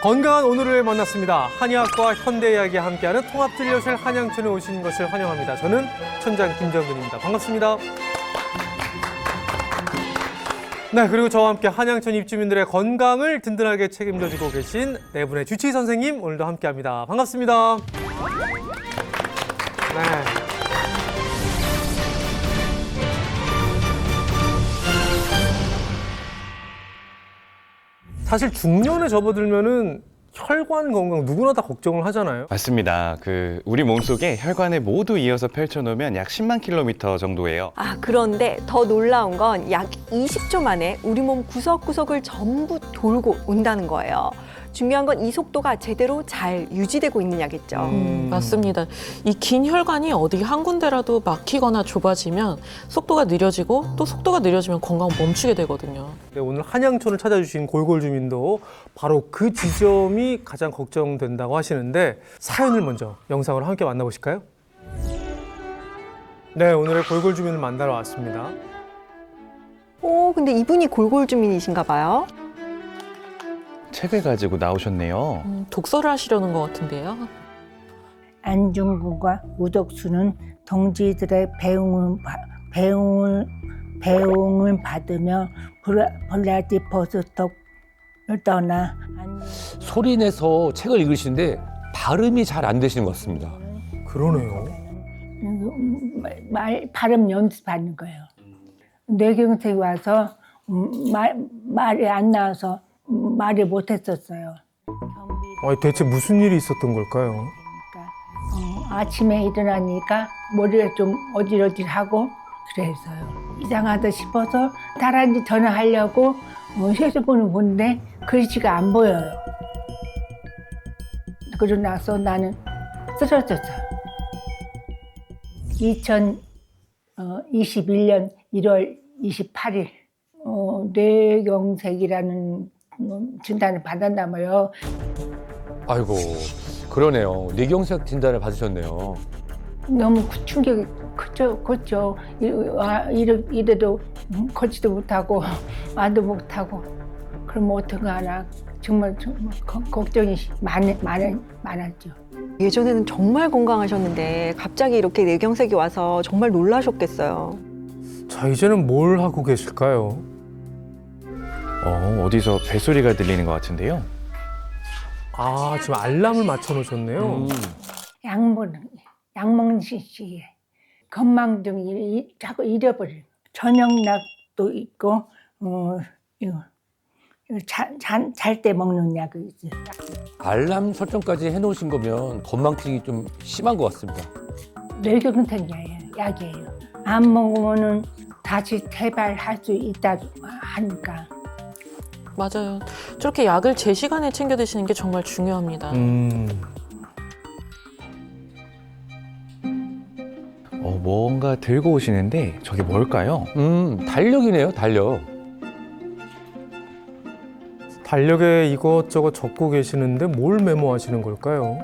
건강한 오늘을 만났습니다. 한의학과 현대의학이 함께하는 통합진료실 한양촌에 오신 것을 환영합니다. 저는 천장 김정근입니다. 반갑습니다. 네, 그리고 저와 함께 한양촌 입주민들의 건강을 든든하게 책임져주고 계신 네 분의 주치의 선생님 오늘도 함께합니다. 반갑습니다. 네. 사실 중년에 접어들면은 혈관 건강 누구나 다 걱정을 하잖아요. 맞습니다. 우리 몸속에 혈관을 모두 이어서 펼쳐놓으면 약 10만 킬로미터 정도예요. 그런데 더 놀라운 건 약 20초 만에 우리 몸 구석구석을 전부 돌고 온다는 거예요. 중요한 건 이 속도가 제대로 잘 유지되고 있느냐겠죠. 맞습니다. 이 긴 혈관이 어디 한 군데라도 막히거나 좁아지면 속도가 느려지고 또 속도가 느려지면 건강은 멈추게 되거든요. 네, 오늘 한양촌을 찾아주신 골골 주민도 바로 그 지점이 가장 걱정된다고 하시는데 사연을 먼저 영상으로 함께 만나보실까요? 네, 오늘의 골골 주민을 만나러 왔습니다. 근데 이분이 골골 주민이신가 봐요. 책을 가지고 나오셨네요. 독서를 하시려는 것 같은데요. 안중근과 우덕수는 동지들의 배웅을 받으며 블라디보스톡을 떠나 소리내서 책을 읽으시는데 발음이 잘 안 되시는 것 같습니다. 그러네요. 발음 연습하는 거예요. 뇌경색이 와서 말이 안 나와서 말을 못했었어요. 대체 무슨 일이 있었던 걸까요? 그러니까, 아침에 일어나니까 머리가 좀 어질어질하고 그래서요. 이상하다 싶어서 딸한테 전화하려고 휴대폰을 보는데 글씨가 안 보여요. 그러고 나서 나는 쓰러졌어요. 2021년 1월 28일 뇌경색이라는 진단을 받았나 봐요. 아이고, 그러네요. 뇌경색 진단을 받으셨네요. 너무 충격이 컸죠. 이래도 걷지도 못하고 말도 못하고 그러면 어떡하나 정말 걱정이 많았죠. 예전에는 정말 건강하셨는데 갑자기 이렇게 뇌경색이 와서 정말 놀라셨겠어요. 자, 이제는 뭘 하고 계실까요? 어디서 벨소리가 들리는 것 같은데요. 지금 알람을 맞춰 놓으셨네요. 약 먹는 시기에 건망증이 자꾸 잃어버려요. 저녁약도 있고 잘 때 먹는 약이 있어요. 알람 설정까지 해놓으신 거면 건망증이 좀 심한 것 같습니다. 뇌경색 약이에요. 안 먹으면은 다시 재발할 수 있다고 하니까. 맞아요. 저렇게 약을 제 시간에 챙겨 드시는 게 정말 중요합니다. 뭔가 들고 오시는데 저게 뭘까요? 달력이네요, 달력. 달력에 이것저것 적고 계시는데 뭘 메모하시는 걸까요?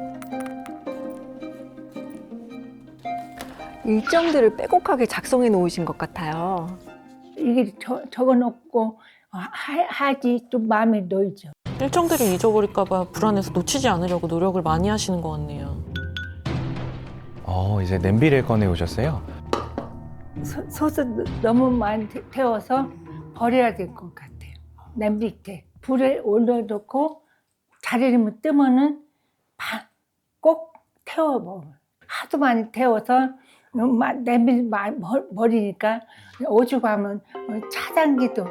일정들을 빼곡하게 작성해 놓으신 것 같아요. 이게 적어놓고 하지 좀 마음에 놓이죠. 일정들을 잊어버릴까 봐 불안해서 놓치지 않으려고 노력을 많이 하시는 것 같네요. 이제 냄비를 꺼내 오셨어요. 소스 너무 많이 태워서 버려야 될 것 같아요. 냄비 밑에 불에 올려놓고 자리를 뜨면은 꼭 태워 먹어요. 하도 많이 태워서 냄비 많이 버리니까 오죽하면 차단기도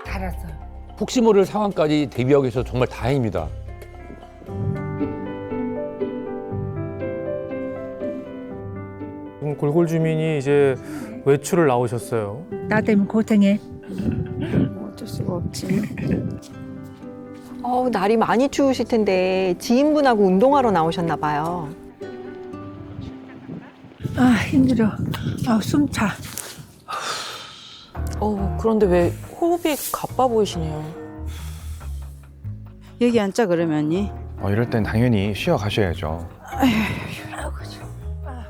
달았어요. 혹시 모를 상황까지 대비하고 계셔서 정말 다행입니다. 골골 주민이 이제 외출을 나오셨어요. 나 때문에 고생해. 어쩔 수가 없지. 날이 많이 추우실 텐데 지인분하고 운동하러 나오셨나 봐요. 힘들어. 숨 차. 그런데 왜 호흡이 가빠 보이시네요. 여기 앉자 그러면이. 이럴 땐 당연히 쉬어 가셔야죠.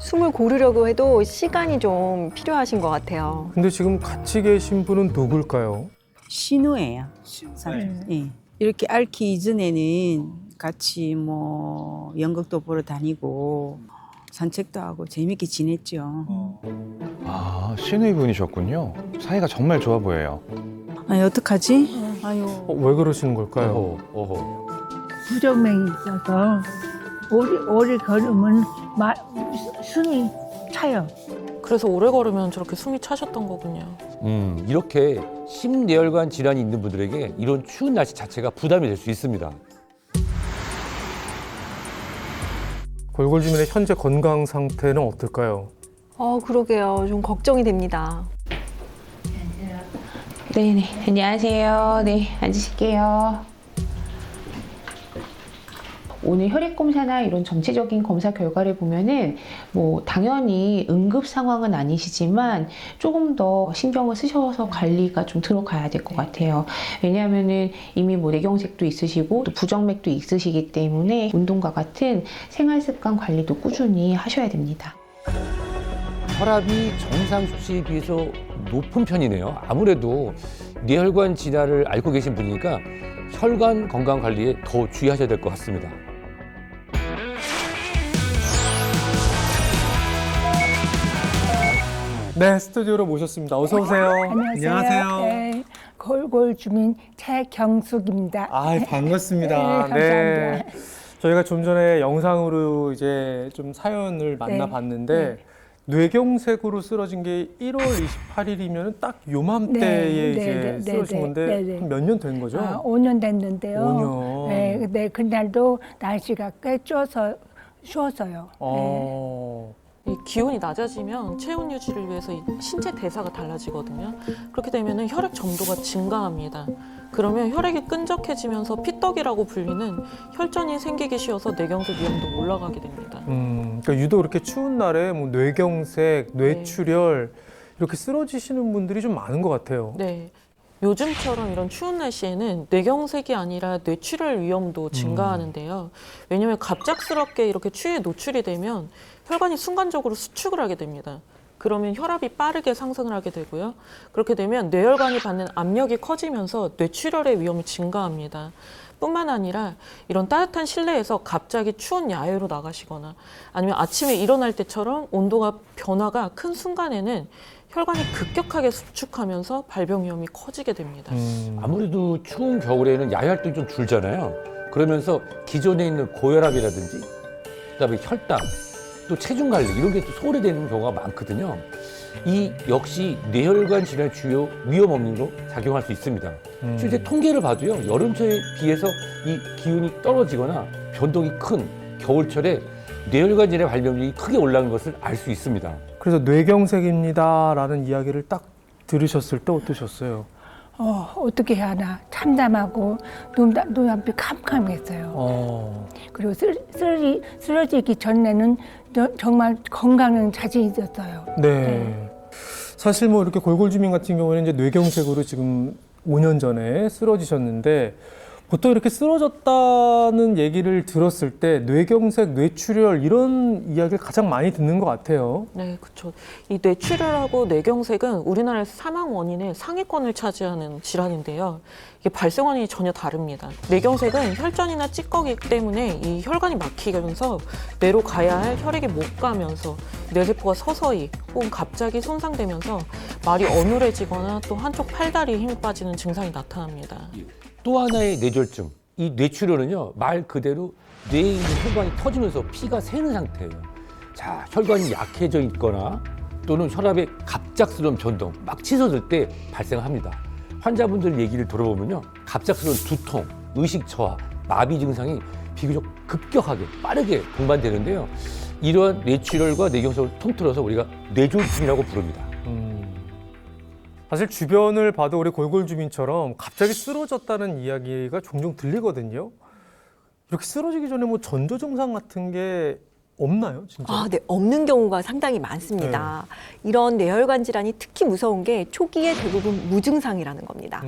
숨을 고르려고 해도 시간이 좀 필요하신 것 같아요. 근데 지금 같이 계신 분은 누굴까요? 신우예요. 예. 이렇게 앓기 이전에는 같이 뭐 연극도 보러 다니고 산책도 하고 재밌게 지냈죠. 아, 시누이분이셨군요. 사이가 정말 좋아 보여요. 아니 어떡하지? 아유 왜 그러시는 걸까요? 어허. 부정맥이 있어서 오래 걸으면 숨이 차요. 그래서 오래 걸으면 저렇게 숨이 차셨던 거군요. 이렇게 심내혈관 질환이 있는 분들에게 이런 추운 날씨 자체가 부담이 될 수 있습니다. 골골 주민의 현재 건강 상태는 어떨까요? 그러게요. 좀 걱정이 됩니다. 네네, 안녕하세요. 네, 앉으실게요. 오늘 혈액 검사나 이런 전체적인 검사 결과를 보면은 뭐 당연히 응급 상황은 아니시지만 조금 더 신경을 쓰셔서 관리가 좀 들어가야 될 것 같아요. 왜냐하면은 이미 뭐 뇌경색도 있으시고 또 부정맥도 있으시기 때문에 운동과 같은 생활 습관 관리도 꾸준히 하셔야 됩니다. 혈압이 정상 수치에 비해서 높은 편이네요. 아무래도 뇌혈관 질환을 앓고 계신 분이니까 혈관 건강 관리에 더 주의하셔야 될 것 같습니다. 네, 스튜디오로 모셨습니다. 어서 오세요. 안녕하세요. 네, 골골 주민 최경숙입니다. 아, 반갑습니다. 네, 감사합니다. 저희가 좀 전에 영상으로 이제 좀 사연을 만나봤는데 뇌경색으로 쓰러진 게 1월 28일이면 딱 요맘때에 이제 쓰러진 건데 몇 년 된 거죠? 5년 됐는데요. 5년. 네, 그날도 날씨가 꽤 추웠어요. 이 기온이 낮아지면 체온 유지를 위해서 이 신체 대사가 달라지거든요. 그렇게 되면 혈액 점도가 증가합니다. 그러면 혈액이 끈적해지면서 피떡이라고 불리는 혈전이 생기기 쉬워서 뇌경색 위험도 올라가게 됩니다. 그러니까 유독 이렇게 추운 날에 뭐 뇌경색, 뇌출혈 이렇게 쓰러지시는 분들이 좀 많은 것 같아요. 네. 요즘처럼 이런 추운 날씨에는 뇌경색이 아니라 뇌출혈 위험도 증가하는데요. 왜냐하면 갑작스럽게 이렇게 추위에 노출이 되면 혈관이 순간적으로 수축을 하게 됩니다. 그러면 혈압이 빠르게 상승을 하게 되고요. 그렇게 되면 뇌혈관이 받는 압력이 커지면서 뇌출혈의 위험이 증가합니다. 뿐만 아니라 이런 따뜻한 실내에서 갑자기 추운 야외로 나가시거나 아니면 아침에 일어날 때처럼 온도가 변화가 큰 순간에는 혈관이 급격하게 수축하면서 발병 위험이 커지게 됩니다. 아무래도 추운 겨울에는 야외 활동이 좀 줄잖아요. 그러면서 기존에 있는 고혈압이라든지 그다음에 혈당 또 체중 관리 이런 게 또 소홀해지는 경우가 많거든요. 이 역시 뇌혈관 질환 주요 위험 원인으로 작용할 수 있습니다. 실제 통계를 봐도요, 여름철에 비해서 이 기온이 떨어지거나 변동이 큰 겨울철에 뇌혈관 질환 발병률이 크게 올라가는 것을 알 수 있습니다. 그래서 뇌경색입니다라는 이야기를 딱 들으셨을 때 어떠셨어요? 어떻게 해야 하나 참담하고 눈앞이 캄캄했어요. 그리고 쓰러지기 전에는 정말 건강은 자신 있었어요. 네. 사실 뭐 이렇게 골골 주민 같은 경우에는 이제 뇌경색으로 지금 5년 전에 쓰러지셨는데 보통 이렇게 쓰러졌다는 얘기를 들었을 때 뇌경색, 뇌출혈 이런 이야기를 가장 많이 듣는 것 같아요. 네, 그렇죠. 이 뇌출혈하고 뇌경색은 우리나라에서 사망 원인의 상위권을 차지하는 질환인데요. 이게 발생 원인이 전혀 다릅니다. 뇌경색은 혈전이나 찌꺼기 때문에 이 혈관이 막히면서 뇌로 가야 할 혈액이 못 가면서 뇌세포가 서서히 혹은 갑자기 손상되면서 말이 어눌해지거나 또 한쪽 팔다리에 힘이 빠지는 증상이 나타납니다. 또 하나의 뇌졸중, 이 뇌출혈은요, 말 그대로 뇌에 있는 혈관이 터지면서 피가 새는 상태예요. 자, 혈관이 약해져 있거나 또는 혈압의 갑작스러운 변동, 막 치솟을 때 발생합니다. 환자분들 얘기를 들어보면요, 갑작스러운 두통, 의식 저하, 마비 증상이 비교적 급격하게 빠르게 동반되는데요. 이러한 뇌출혈과 뇌경색을 통틀어서 우리가 뇌졸중이라고 부릅니다. 사실 주변을 봐도 우리 골골 주민처럼 갑자기 쓰러졌다는 이야기가 종종 들리거든요. 이렇게 쓰러지기 전에 뭐 전조 증상 같은 게 없나요, 진짜? 네, 없는 경우가 상당히 많습니다. 이런 뇌혈관 질환이 특히 무서운 게 초기에 대부분 무증상이라는 겁니다.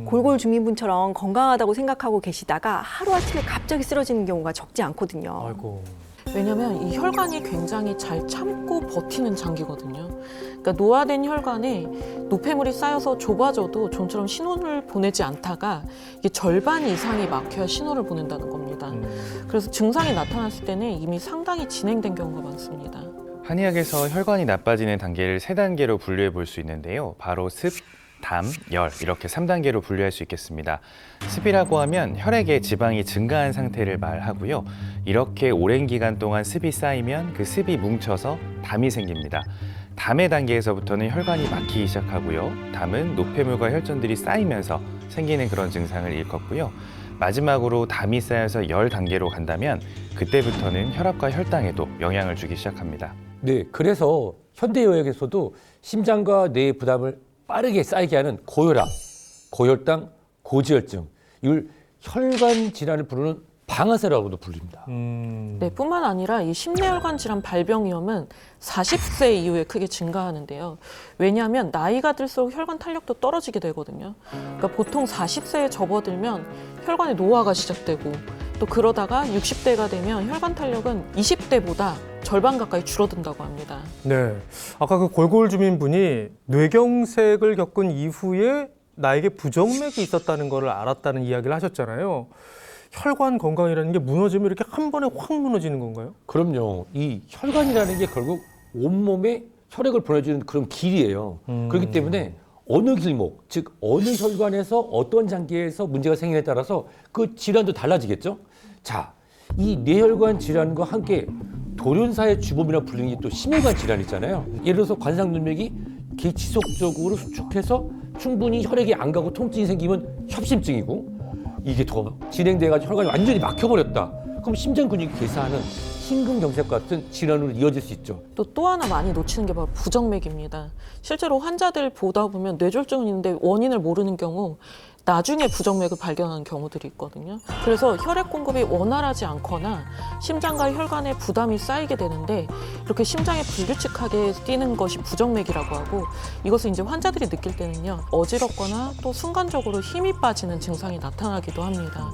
골골 주민분처럼 건강하다고 생각하고 계시다가 하루아침에 갑자기 쓰러지는 경우가 적지 않거든요. 아이고. 왜냐하면 이 혈관이 굉장히 잘 참고 버티는 장기거든요. 그러니까 노화된 혈관에 노폐물이 쌓여서 좁아져도 좀처럼 신호를 보내지 않다가 이게 절반 이상이 막혀야 신호를 보낸다는 겁니다. 그래서 증상이 나타났을 때는 이미 상당히 진행된 경우가 많습니다. 한의학에서 혈관이 나빠지는 단계를 3단계로 분류해 볼 수 있는데요. 바로 습, 담, 열 이렇게 3단계로 분류할 수 있겠습니다. 습이라고 하면 혈액에 지방이 증가한 상태를 말하고요. 이렇게 오랜 기간 동안 습이 쌓이면 그 습이 뭉쳐서 담이 생깁니다. 담의 단계에서부터는 혈관이 막히기 시작하고요. 담은 노폐물과 혈전들이 쌓이면서 생기는 그런 증상을 일컫고요. 마지막으로 담이 쌓여서 열 단계로 간다면 그때부터는 혈압과 혈당에도 영향을 주기 시작합니다. 네, 그래서 현대의학에서도 심장과 뇌의 부담을 빠르게 쌓이게 하는 고혈압, 고혈당, 고지혈증, 이걸 혈관 질환을 부르는 방아쇠라고도 불립니다. 네, 뿐만 아니라 이 심내혈관 질환 발병 위험은 40세 이후에 크게 증가하는데요. 왜냐하면 나이가 들수록 혈관 탄력도 떨어지게 되거든요. 그러니까 보통 40세에 접어들면 혈관의 노화가 시작되고 또 그러다가 60대가 되면 혈관 탄력은 20대보다 절반 가까이 줄어든다고 합니다. 네. 아까 그 골골 주민분이 뇌경색을 겪은 이후에 나에게 부정맥이 있었다는 걸 알았다는 이야기를 하셨잖아요. 혈관 건강이라는 게 무너지면 이렇게 한 번에 확 무너지는 건가요? 그럼요. 이 혈관이라는 게 결국 온몸에 혈액을 보내주는 그런 길이에요. 그렇기 때문에 어느 길목, 즉 어느 혈관에서 어떤 장기에서 문제가 생기냐에 따라서 그 질환도 달라지겠죠. 자, 이 뇌혈관 질환과 함께 돌연사의 주범이라 불리는 게 또 심혈관 질환 있잖아요. 예를 들어서 관상동맥이 지속적으로 수축해서 충분히 혈액이 안 가고 통증이 생기면 협심증이고, 이게 더 진행돼가지고 혈관이 완전히 막혀버렸다. 그럼 심장 근육이 괴사하는 심근경색 같은 질환으로 이어질 수 있죠. 또 하나 많이 놓치는 게 바로 부정맥입니다. 실제로 환자들 보다 보면 뇌졸중은 있는데 원인을 모르는 경우 나중에 부정맥을 발견하는 경우들이 있거든요. 그래서 혈액 공급이 원활하지 않거나 심장과 혈관에 부담이 쌓이게 되는데 이렇게 심장이 불규칙하게 뛰는 것이 부정맥이라고 하고, 이것을 이제 환자들이 느낄 때는요, 어지럽거나 또 순간적으로 힘이 빠지는 증상이 나타나기도 합니다.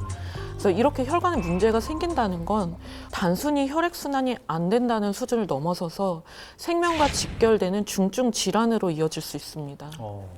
그래서 이렇게 혈관에 문제가 생긴다는 건 단순히 혈액순환이 안 된다는 수준을 넘어서서 생명과 직결되는 중증 질환으로 이어질 수 있습니다.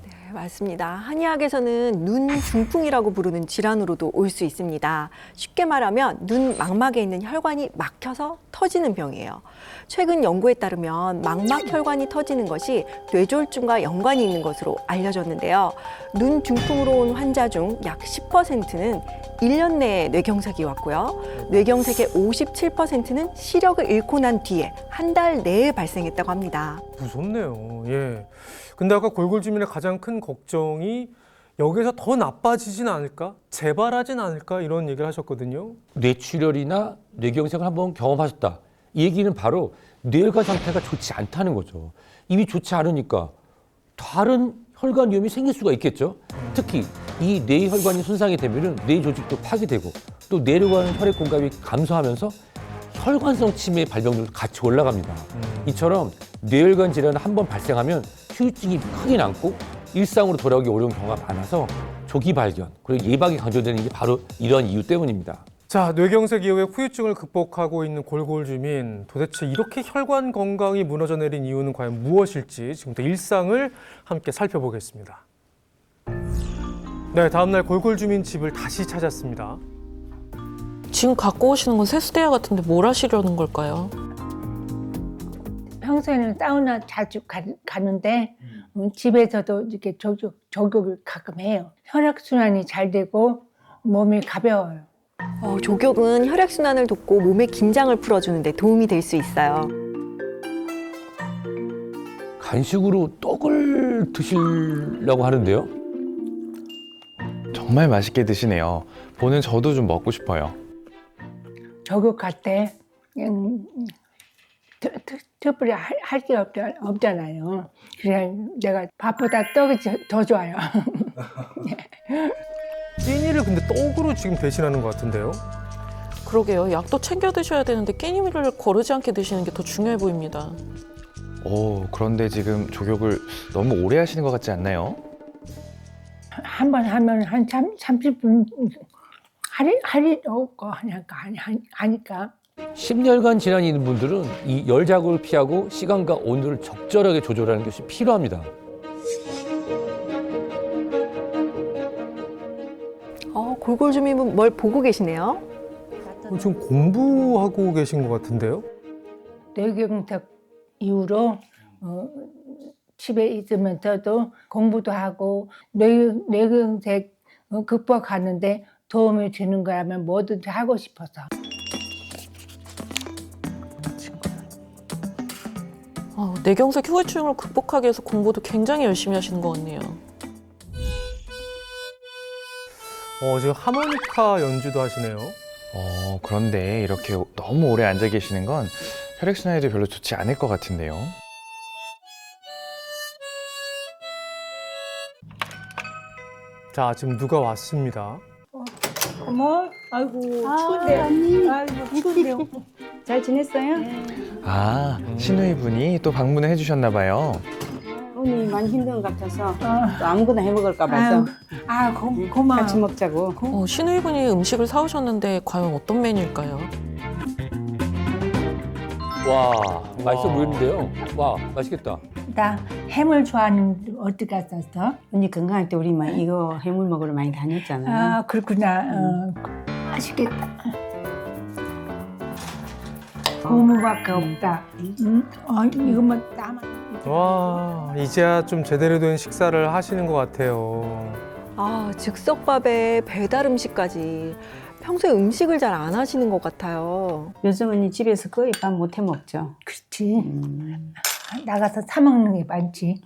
네, 맞습니다. 한의학에서는 눈 중풍이라고 부르는 질환으로도 올 수 있습니다. 쉽게 말하면 눈 망막에 있는 혈관이 막혀서 터지는 병이에요. 최근 연구에 따르면 망막 혈관이 터지는 것이 뇌졸중과 연관이 있는 것으로 알려졌는데요. 눈 중풍으로 온 환자 중 약 10%는 1년 내에 뇌경색이 왔고요. 뇌경색의 57%는 시력을 잃고 난 뒤에 한 달 내에 발생했다고 합니다. 무섭네요. 예. 근데 아까 골골 주민의 가장 큰 걱정이 여기서 더 나빠지진 않을까? 재발하진 않을까? 이런 얘기를 하셨거든요. 뇌출혈이나 뇌경색을 한번 경험하셨다. 이 얘기는 바로 뇌혈관 상태가 좋지 않다는 거죠. 이미 좋지 않으니까 다른 혈관 위험이 생길 수가 있겠죠. 특히 이 뇌혈관이 손상이 되면 뇌 조직도 파괴되고 또 뇌로 가는 혈액 공급이 감소하면서 혈관성 치매 발병률도 같이 올라갑니다. 이처럼 뇌혈관 질환이 한번 발생하면 후유증이 크게 남고 일상으로 돌아오기 어려운 경우가 많아서 조기 발견 그리고 예방이 강조되는 게 바로 이런 이유 때문입니다. 자, 뇌경색 이후에 후유증을 극복하고 있는 골골 주민, 도대체 이렇게 혈관 건강이 무너져 내린 이유는 과연 무엇일지 지금부터 일상을 함께 살펴보겠습니다. 네, 다음날 골골 주민 집을 다시 찾았습니다. 지금 갖고 오시는 건 세수대야 같은데 뭘 하시려는 걸까요? 평소에는 사우나 자주 가는데 집에서도 이렇게 조격을 가끔 해요. 혈액순환이 잘 되고 몸이 가벼워요. 조격은 혈액순환을 돕고 몸의 긴장을 풀어주는 데 도움이 될 수 있어요. 간식으로 떡을 드시려고 하는데요. 정말 맛있게 드시네요. 보는 저도 좀 먹고 싶어요. 조격할 때 특별히 할 게 없잖아요. 그냥 내가 밥보다 떡이 더 좋아요. 깻잎을 근데 떡으로 지금 대신하는 것 같은데요? 그러게요. 약도 챙겨 드셔야 되는데 깻잎을 거르지 않게 드시는 게 더 중요해 보입니다. 그런데 지금 조격을 너무 오래 하시는 것 같지 않나요? 한 번 하면 한 30분 할일 없고 하니까 심혈관 질환이 있는 분들은 이 열 자극을 피하고 시간과 온도를 적절하게 조절하는 것이 필요합니다. 골골주민분 뭘 보고 계시네요. 지금 공부하고 계신 것 같은데요? 뇌경색 이후로 집에 있으면서도 공부도 하고 뇌경색 극복하는데 도움이 되는 거라면 뭐든지 하고 싶어서. 뇌경색 후유증을 극복하기 위해서 공부도 굉장히 열심히 하시는 것 같네요. 지금 하모니카 연주도 하시네요. 그런데 이렇게 너무 오래 앉아 계시는 건 혈액순환에도 별로 좋지 않을 것 같은데요. 자, 지금 누가 왔습니다. 어머, 아이고 추운데, 아이고 추운데요. 잘 지냈어요? 시누이분이 또 방문을 해주셨나 봐요. 오늘 많이 힘든 것 같아서 또 아무거나 해 먹을까 봐서 고마워. 같이 먹자고. 시누이분이 음식을 사오셨는데 과연 어떤 메뉴일까요? 와, 맛있어 보이는데요. 와, 맛있겠다. 나 해물 좋아하는 어디 갔었어? 언니 건강할 때 우리 막 이거 해물 먹으러 많이 다녔잖아. 아 그렇구나. 맛있겠다. 고무밖에 없다. 이것만 나만. 와, 이제야 좀 제대로 된 식사를 하시는 것 같아요. 즉석밥에 배달 음식까지. 평소에 음식을 잘 안 하시는 것 같아요. 요즘 언니 집에서 거의 밥 못 해 먹죠. 그렇지. 나가서 사 먹는 게 많지.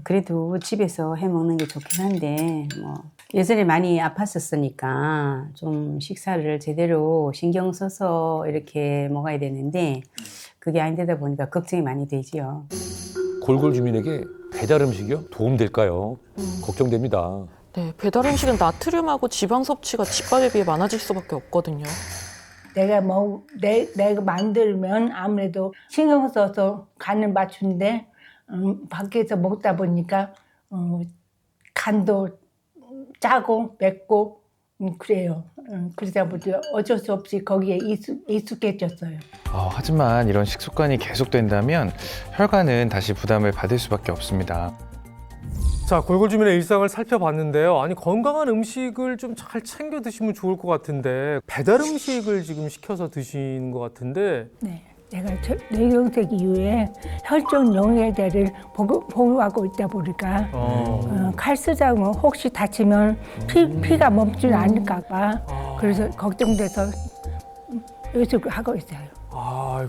그래도 집에서 해 먹는 게 좋긴 한데 뭐 예전에 많이 아팠었으니까 좀 식사를 제대로 신경 써서 이렇게 먹어야 되는데 그게 안 되다 보니까 걱정이 많이 되지요. 골골 주민에게 배달 음식이요? 도움될까요? 걱정됩니다. 네, 배달 음식은 나트륨하고 지방 섭취가 집밥에 비해 많아질 수밖에 없거든요. 내가 만들면 아무래도 신경 써서 간을 맞추는데 밖에서 먹다 보니까 간도 짜고 맵고 그래요. 그러다 보니 어쩔 수 없이 거기에 익숙해졌어요. 하지만 이런 식습관이 계속된다면 혈관은 다시 부담을 받을 수밖에 없습니다. 자, 골골주민의 일상을 살펴봤는데요. 아니, 건강한 음식을 좀 잘 챙겨 드시면 좋을 것 같은데 배달 음식을 지금 시켜서 드시는 것 같은데. 네, 내가 뇌경색 이후에 혈전 용해제를 보유하고 있다 보니까 칼쓰자면 혹시 다치면 피가 멈추지 않을까 봐 그래서 걱정돼서 요즘 하고 있어요.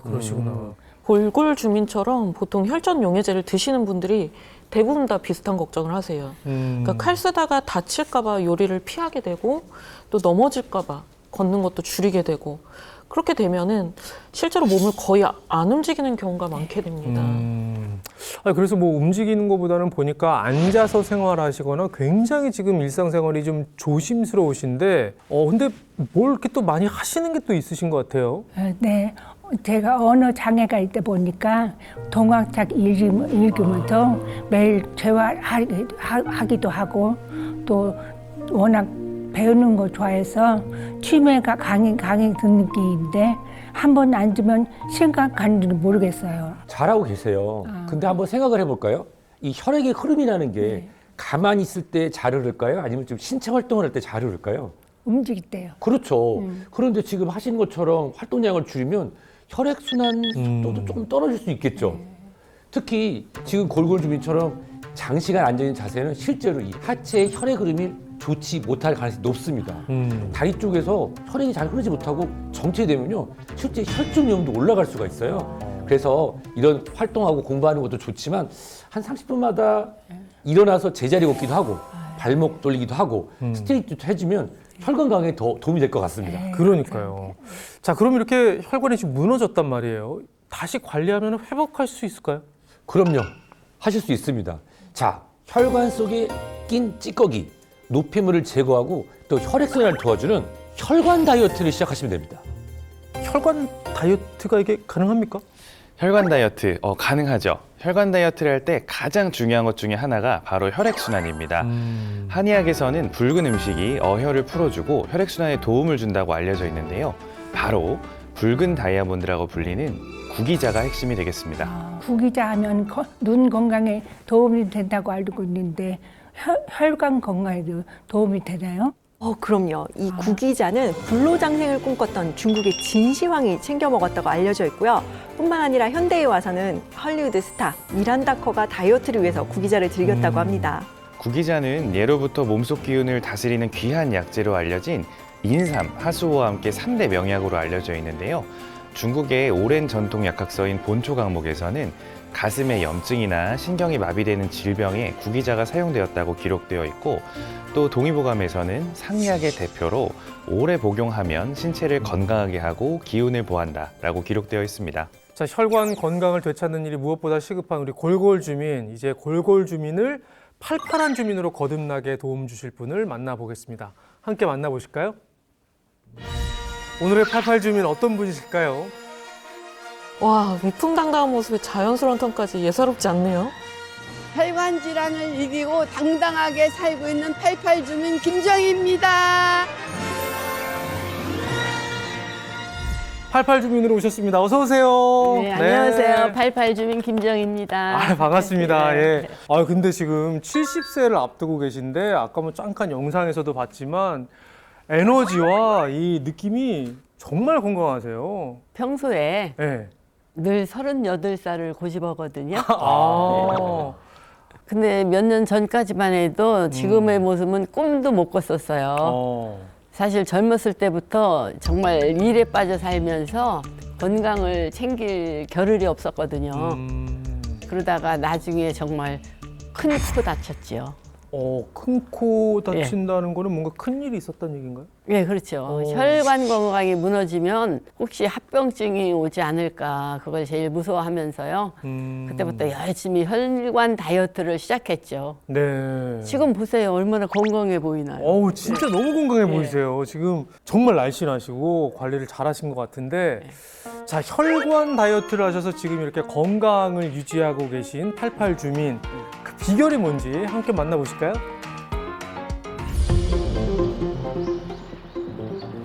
그러시구나. 골골 주민처럼 보통 혈전 용해제를 드시는 분들이 대부분 다 비슷한 걱정을 하세요. 그러니까 칼 쓰다가 다칠까 봐 요리를 피하게 되고 또 넘어질까 봐 걷는 것도 줄이게 되고 그렇게 되면은 실제로 몸을 거의 안 움직이는 경우가 많게 됩니다. 그래서 뭐 움직이는 것보다는 보니까 앉아서 생활하시거나 굉장히 지금 일상생활이 좀 조심스러우신데 근데 뭘 이렇게 또 많이 하시는 게 또 있으신 것 같아요. 네. 제가 언어 장애가 있다 보니까 동화책 읽으면서 매일 대화하기도 하고 또 워낙 배우는 거 좋아해서 취미가 강의 듣는 게인데 한 번 앉으면 시간 가는 줄 모르겠어요. 잘하고 계세요. 근데 한번 생각을 해볼까요? 이 혈액의 흐름이라는 게 가만히 있을 때 잘 흐를까요? 아니면 좀 신체 활동을 할 때 잘 흐를까요? 움직일 때요. 그렇죠. 그런데 지금 하시는 것처럼 활동량을 줄이면 혈액순환 속도도 조금 떨어질 수 있겠죠. 특히 지금 골골 주민처럼 장시간 앉아있는 자세는 실제로 이 하체의 혈액 흐름이 좋지 못할 가능성이 높습니다. 다리 쪽에서 혈액이 잘 흐르지 못하고 정체되면요, 실제 혈중 위험도 올라갈 수가 있어요. 그래서 이런 활동하고 공부하는 것도 좋지만 한 30분마다 일어나서 제자리 걷기도 하고 발목 돌리기도 하고 스트레칭도 해주면 혈관 강화에 더 도움이 될 것 같습니다. 그러니까요. 자, 그럼 이렇게 혈관이 지금 무너졌단 말이에요. 다시 관리하면 회복할 수 있을까요? 그럼요. 하실 수 있습니다. 자, 혈관 속에 낀 찌꺼기, 노폐물을 제거하고 또 혈액순환을 도와주는 혈관 다이어트를 시작하시면 됩니다. 혈관 다이어트가 이게 가능합니까? 혈관 다이어트 가능하죠. 혈관 다이어트를 할 때 가장 중요한 것 중에 하나가 바로 혈액순환입니다. 한의학에서는 붉은 음식이 어혈을 풀어주고 혈액순환에 도움을 준다고 알려져 있는데요. 바로 붉은 다이아몬드라고 불리는 구기자가 핵심이 되겠습니다. 구기자 하면 눈 건강에 도움이 된다고 알고 있는데 혈관 건강에도 도움이 되나요? 그럼요. 이 구기자는 불로장생을 꿈꿨던 중국의 진시황이 챙겨 먹었다고 알려져 있고요. 뿐만 아니라 현대에 와서는 헐리우드 스타 미란다 커가 다이어트를 위해서 구기자를 즐겼다고 합니다. 구기자는 예로부터 몸속 기운을 다스리는 귀한 약재로 알려진 인삼, 하수오와 함께 3대 명약으로 알려져 있는데요. 중국의 오랜 전통 약학서인 본초 강목에서는 가슴의 염증이나 신경이 마비되는 질병에 구기자가 사용되었다고 기록되어 있고, 또 동의보감에서는 상약의 대표로 오래 복용하면 신체를 건강하게 하고 기운을 보한다라고 기록되어 있습니다. 자, 혈관 건강을 되찾는 일이 무엇보다 시급한 우리 골골 주민, 이제 골골 주민을 팔팔한 주민으로 거듭나게 도움 주실 분을 만나보겠습니다. 함께 만나보실까요? 오늘의 팔팔 주민 어떤 분이실까요? 와, 위풍당당한 모습에 자연스러운 톤까지 예사롭지 않네요. 혈관 질환을 이기고 당당하게 살고 있는 88 주민 김정희입니다. 팔팔 주민으로 오셨습니다. 어서 오세요. 네, 안녕하세요. 88 주민 김정희입니다. 아, 반갑습니다. 네. 예. 아, 근데 지금 70세를 앞두고 계신데 아까 뭐 잠깐 영상에서도 봤지만 에너지와 이 느낌이 정말 건강하세요. 평소에 예. 늘 38살을 고집하거든요. 아. 근데 몇 년 전까지만 해도 지금의 모습은 꿈도 못 꿨었어요. 사실 젊었을 때부터 정말 일에 빠져 살면서 건강을 챙길 겨를이 없었거든요. 그러다가 나중에 정말 큰 코 다쳤죠. 큰 코 다친다는 거는 뭔가 큰 일이 있었다는 얘기인가요? 예, 그렇죠. 혈관 건강이 무너지면 혹시 합병증이 오지 않을까 그걸 제일 무서워하면서요. 그때부터 열심히 혈관 다이어트를 시작했죠. 네. 지금 보세요. 얼마나 건강해 보이나요? 어우, 진짜 너무 건강해 보이세요. 지금 정말 날씬하시고 관리를 잘하신 것 같은데, 자, 혈관 다이어트를 하셔서 지금 이렇게 건강을 유지하고 계신 88 주민, 그 비결이 뭔지 함께 만나보실까요?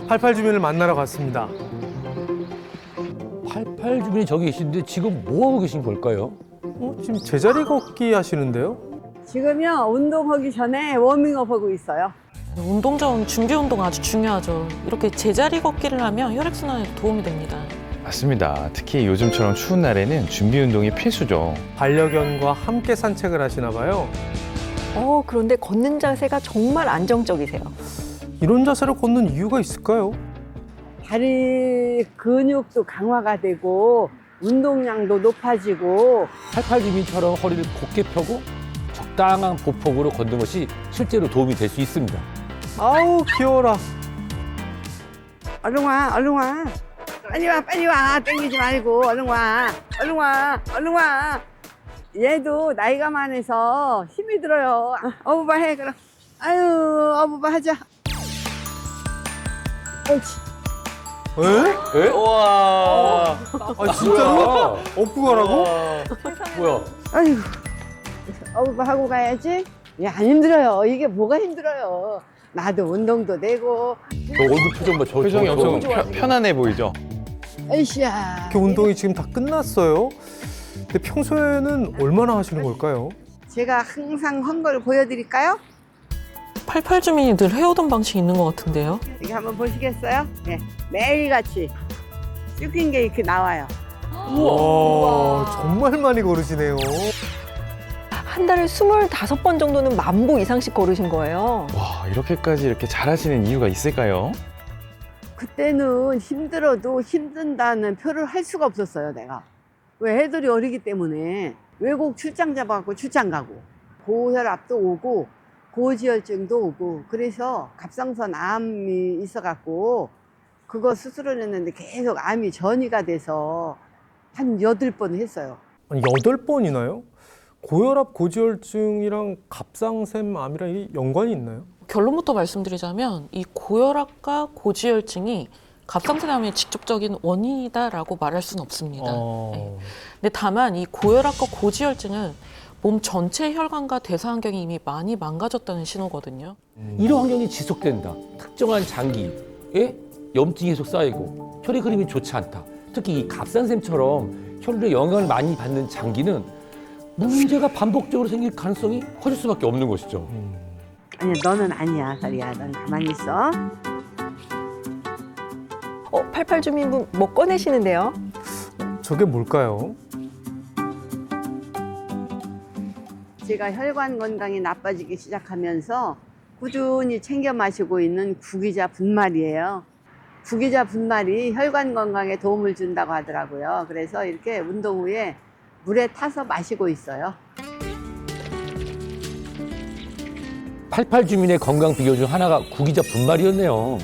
88 주민을 만나러 갔습니다. 88 주민이 저기 계신데 지금 뭐 하고 계신 걸까요? 지금 제자리 걷기 하시는데요? 지금요, 운동하기 전에 워밍업 하고 있어요. 운동 전 준비 운동 아주 중요하죠. 이렇게 제자리 걷기를 하면 혈액순환에 도움이 됩니다. 맞습니다. 특히 요즘처럼 추운 날에는 준비 운동이 필수죠. 반려견과 함께 산책을 하시나 봐요. 그런데 걷는 자세가 정말 안정적이세요. 이런 자세로 걷는 이유가 있을까요? 다리 근육도 강화가 되고 운동량도 높아지고 88 주민처럼 허리를 곧게 펴고 적당한 보폭으로 걷는 것이 실제로 도움이 될 수 있습니다. 아우, 귀여워라. 얼른 와, 얼른 와. 빨리 와. 땡기지 말고 얼른 와. 얼른 와. 얘도 나이가 많아서 힘이 들어요. 어부바 해, 그럼. 아유, 어부바 하자. 옳지. 에? 와. 아, 진짜로? 업고 가라고? 뭐야? 아이고. 어부바 하고 가야지. 야, 안 힘들어요. 이게 뭐가 힘들어요. 나도 운동도 되고. 저 얼굴 표정 봐. 표정이 엄청 편안해 보이죠? 에이씨야. 이렇게 운동이 지금 다 끝났어요. 근데 평소에는 얼마나 하시는 걸까요? 제가 항상 한 걸 보여드릴까요? 88 주민이 늘 해오던 방식이 있는 것 같은데요. 이거 한번 보시겠어요? 네. 매일같이 쭉 긴 게 이렇게 나와요. 와, 정말 많이 걸으시네요. 한 달에 25번 정도는 10,000보 이상씩 걸으신 거예요. 와, 이렇게까지 이렇게 잘하시는 이유가 있을까요? 그때는 힘들어도 힘든다는 표를 할 수가 없었어요, 내가. 왜 애들이 어리기 때문에 외국 출장 잡아갖고 출장 가고 고혈압도 오고 고지혈증도 오고 그래서 갑상선 암이 있어갖고 그거 수술을 했는데 계속 암이 전이가 돼서 한 8번 했어요. 아니, 8번이나요? 고혈압, 고지혈증이랑 갑상샘암이랑 이 연관이 있나요? 결론부터 말씀드리자면 이 고혈압과 고지혈증이 갑상선암의 직접적인 원인이다라고 말할 수는 없습니다. 네. 근데 다만 이 고혈압과 고지혈증은 몸 전체 혈관과 대사 환경이 이미 많이 망가졌다는 신호거든요. 이런 환경이 지속된다. 특정한 장기에 염증이 계속 쌓이고 혈의 흐름이 좋지 않다. 특히 이 갑상샘처럼 혈류에 영향을 많이 받는 장기는 문제가 반복적으로 생길 가능성이 커질 수밖에 없는 것이죠. 아니야, 너는 아니야, 다리야. 넌 가만히 있어. 88 주민분 뭐 꺼내시는데요? 저게 뭘까요? 제가 혈관 건강이 나빠지기 시작하면서 꾸준히 챙겨 마시고 있는 구기자 분말이에요. 구기자 분말이 혈관 건강에 도움을 준다고 하더라고요. 그래서 이렇게 운동 후에 물에 타서 마시고 있어요. 88 주민의 건강 비결 중 하나가 구기자 분말이었네요.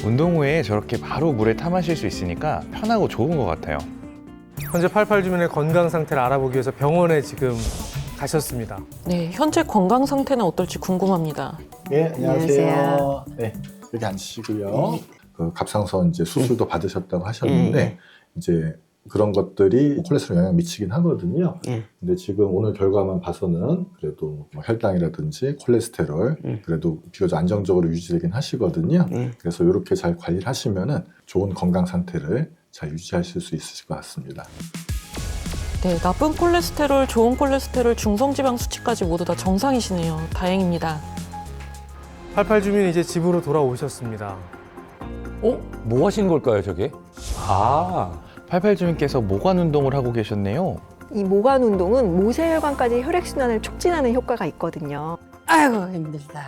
운동 후에 저렇게 바로 물에 타 마실 수 있으니까 편하고 좋은 것 같아요. 현재 88 주민의 건강 상태를 알아보기 위해서 병원에 지금 가셨습니다. 네, 현재 건강 상태는 어떨지 궁금합니다. 네, 안녕하세요. 안녕하세요. 네, 여기 앉으시고요. 그 갑상선 이제 수술도 받으셨다고 하셨는데 이제 그런 것들이 콜레스테롤 영향 미치긴 하거든요. 근데 지금 오늘 결과만 봐서는 그래도 뭐 혈당이라든지 콜레스테롤 그래도 비교적 안정적으로 유지되긴 하시거든요. 그래서 이렇게 잘 관리를 하시면은 좋은 건강 상태를 잘 유지하실 수 있으실 것 같습니다. 네, 나쁜 콜레스테롤, 좋은 콜레스테롤, 중성지방 수치까지 모두 다 정상이시네요. 다행입니다. 88 주민 이제 집으로 돌아오셨습니다. 뭐 하시는 걸까요, 저게? 88 주민께서 모관 운동을 하고 계셨네요. 이 모관 운동은 모세혈관까지 혈액순환을 촉진하는 효과가 있거든요. 아이고, 힘들다.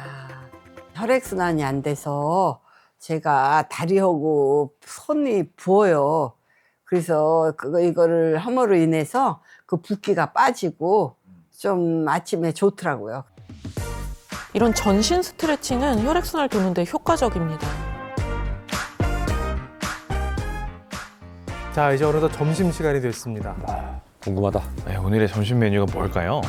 혈액순환이 안 돼서 제가 다리하고 손이 부어요. 그래서 이거를 함으로 인해서 그 붓기가 빠지고 좀 아침에 좋더라고요. 이런 전신 스트레칭은 혈액순환을 도는데 효과적입니다. 자, 이제 어느덧 점심시간이 됐습니다. 궁금하다. 네, 오늘의 점심 메뉴가 뭘까요?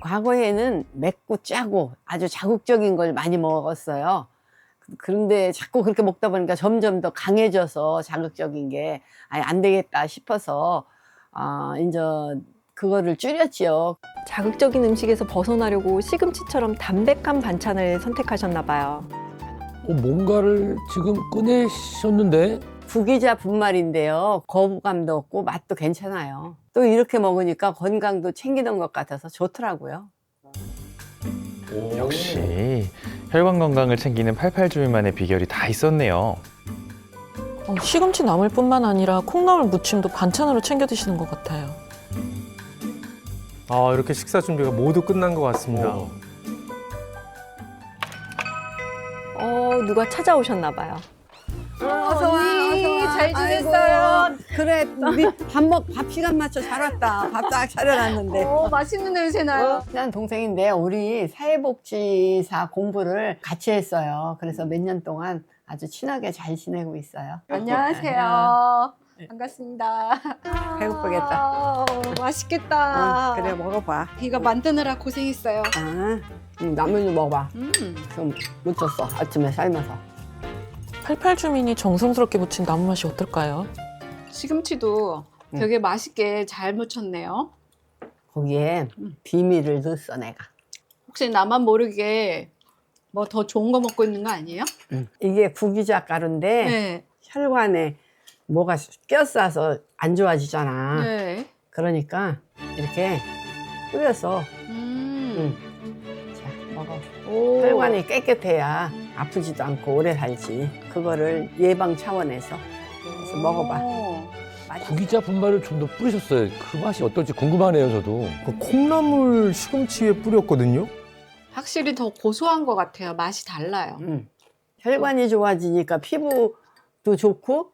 과거에는 맵고 짜고 아주 자극적인 걸 많이 먹었어요. 그런데 자꾸 그렇게 먹다 보니까 점점 더 강해져서 자극적인 게 아예 안 되겠다 싶어서 이제 그거를 줄였지요. 자극적인 음식에서 벗어나려고 시금치처럼 담백한 반찬을 선택하셨나 봐요. 뭔가를 지금 꺼내셨는데 구기자 분말인데요. 거부감도 없고 맛도 괜찮아요. 또 이렇게 먹으니까 건강도 챙기는 것 같아서 좋더라고요. 역시 혈관 건강을 챙기는 88 주민만의 비결이 다 있었네요. 시금치 나물 뿐만 아니라 콩나물 무침도 반찬으로 챙겨 드시는 것 같아요. 이렇게 식사 준비가 모두 끝난 것 같습니다. 누가 찾아오셨나 봐요. 어서 와, 잘 지냈어요? 그래, 우리 밥 시간 맞춰 잘 왔다. 밥 딱 차려놨는데. 맛있는 냄새 나요. 친한 동생인데 우리 사회복지사 공부를 같이 했어요. 그래서 몇 년 동안 아주 친하게 잘 지내고 있어요. 안녕하세요. 반갑습니다. 배고프겠다. 맛있겠다. 그래, 먹어봐. 이거 만드느라 고생했어요. 라면도 먹어봐. 좀 묻혔어, 아침에 삶아서. 88 주민이 정성스럽게 무친 나물 맛이 어떨까요? 시금치도 되게 맛있게 잘 무쳤네요. 거기에 비밀을 넣었어, 내가. 혹시 나만 모르게 뭐 더 좋은 거 먹고 있는 거 아니에요? 이게 구기자 가루인데 네. 혈관에 뭐가 껴싸서 안 좋아지잖아. 네. 그러니까 이렇게 뿌려서 자, 먹어. 오. 혈관이 깨끗해야 아프지도 않고 오래 살지. 그거를 예방 차원에서 그래서 먹어봐. 구기자 분말을 좀 더 뿌리셨어요. 그 맛이 어떨지 궁금하네요, 저도. 그 콩나물 시금치에 뿌렸거든요. 확실히 더 고소한 것 같아요. 맛이 달라요. 혈관이 좋아지니까 피부도 좋고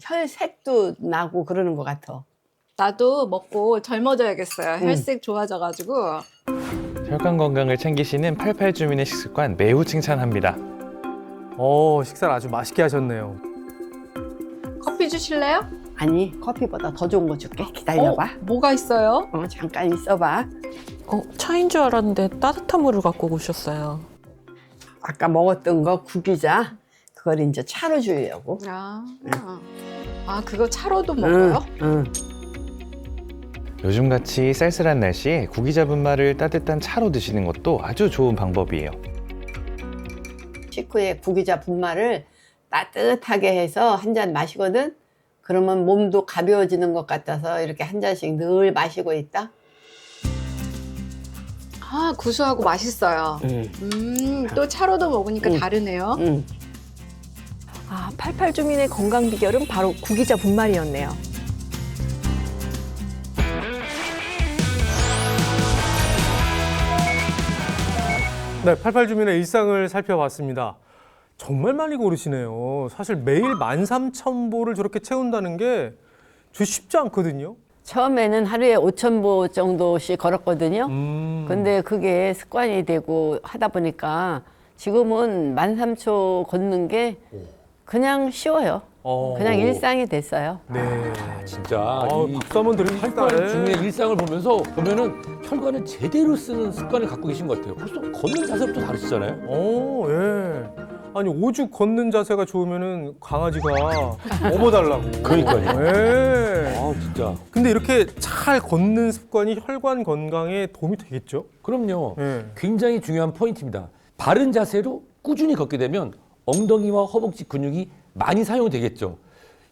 혈색도 나고 그러는 것 같아. 나도 먹고 젊어져야겠어요. 혈색 좋아져가지고. 혈관 건강을 챙기시는 88 주민의 식습관 매우 칭찬합니다. 식사를 아주 맛있게 하셨네요. 커피 주실래요? 아니, 커피보다 더 좋은 거 줄게. 기다려봐. 뭐가 있어요? 잠깐 있어봐. 차인 줄 알았는데 따뜻한 물을 갖고 오셨어요. 아까 먹었던 거 구기자 그걸 이제 차로 주려고. 그거 차로도 먹어요? 응. 요즘같이 쌀쌀한 날씨에 구기자 분말을 따뜻한 차로 드시는 것도 아주 좋은 방법이에요. 식후에 구기자 분말을 따뜻하게 해서 한 잔 마시거든. 그러면 몸도 가벼워지는 것 같아서 이렇게 한 잔씩 늘 마시고 있다. 아, 구수하고 맛있어요. 또 차로도 먹으니까 다르네요. 아, 88 주민의 건강 비결은 바로 구기자 분말이었네요. 네, 88 주민의 일상을 살펴봤습니다. 정말 많이 걸으시네요. 사실 매일 13,000보를 저렇게 채운다는 게 쉽지 않거든요. 처음에는 하루에 5,000보 정도씩 걸었거든요. 근데 그게 습관이 되고 하다 보니까 지금은 13,000초 걷는 게 그냥 쉬워요. 그냥 일상이 됐어요. 네. 진짜 이 박수 한번 드립시다. 88 주민의 일상을 보면서 보면은 혈관을 제대로 쓰는 습관을 갖고 계신 것 같아요. 벌써 걷는 자세부터 다르시잖아요. 예. 아니 오죽 걷는 자세가 좋으면은 강아지가 업어달라고. 그러니까요. 예. 아 진짜. 근데 이렇게 잘 걷는 습관이 혈관 건강에 도움이 되겠죠? 그럼요. 예. 굉장히 중요한 포인트입니다. 바른 자세로 꾸준히 걷게 되면 엉덩이와 허벅지 근육이 많이 사용되겠죠.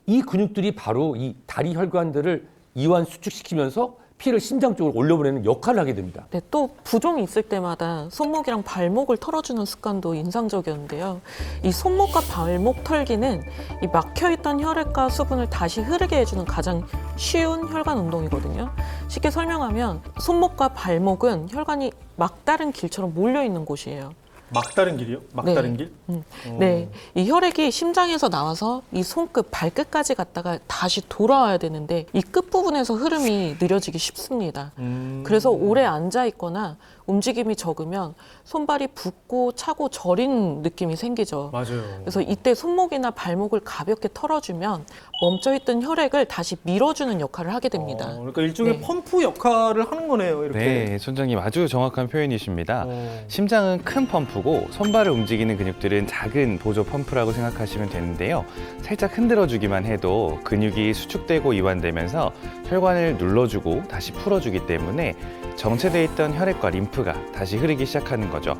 이 근육들이 바로 이 다리 혈관들을 이완 수축시키면서 피를 심장 쪽으로 올려보내는 역할을 하게 됩니다. 네, 또 부종이 있을 때마다 손목이랑 발목을 털어주는 습관도 인상적이었는데요. 이 손목과 발목 털기는 이 막혀있던 혈액과 수분을 다시 흐르게 해주는 가장 쉬운 혈관 운동이거든요. 쉽게 설명하면 손목과 발목은 혈관이 막다른 길처럼 몰려있는 곳이에요. 막다른 길이요? 막다른 길? 네, 이 혈액이 심장에서 나와서 이 손끝, 발끝까지 갔다가 다시 돌아와야 되는데 이 끝부분에서 흐름이 느려지기 쉽습니다. 그래서 오래 앉아 있거나 움직임이 적으면 손발이 붓고 차고 저린 느낌이 생기죠. 맞아요. 그래서 이때 손목이나 발목을 가볍게 털어주면 멈춰있던 혈액을 다시 밀어주는 역할을 하게 됩니다. 그러니까 일종의 네. 펌프 역할을 하는 거네요. 이렇게. 네, 선장님 아주 정확한 표현이십니다. 심장은 큰 펌프고 손발을 움직이는 근육들은 작은 보조 펌프라고 생각하시면 되는데요. 살짝 흔들어주기만 해도 근육이 수축되고 이완되면서 혈관을 눌러주고 다시 풀어주기 때문에 정체돼 있던 혈액과 림프가 다시 흐르기 시작하는 거죠.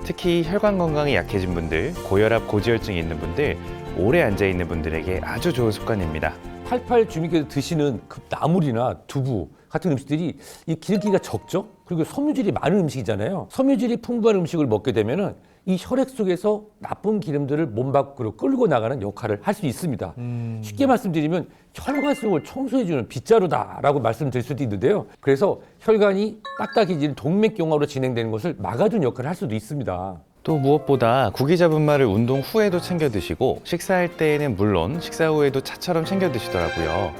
특히 혈관 건강이 약해진 분들, 고혈압, 고지혈증이 있는 분들, 오래 앉아있는 분들에게 아주 좋은 습관입니다. 88 주민께서 드시는 그 나물이나 두부 같은 음식들이 이 기름기가 적죠? 그리고 섬유질이 많은 음식이잖아요. 섬유질이 풍부한 음식을 먹게 되면은 이 혈액 속에서 나쁜 기름들을 몸 밖으로 끌고 나가는 역할을 할 수 있습니다. 쉽게 말씀드리면 혈관 속을 청소해주는 빗자루다라고 말씀드릴 수도 있는데요. 그래서 혈관이 딱딱해지는 동맥경화로 진행되는 것을 막아주는 역할을 할 수도 있습니다. 또 무엇보다 구기자 분말을 운동 후에도 챙겨 드시고 식사할 때에는 물론 식사 후에도 차처럼 챙겨 드시더라고요.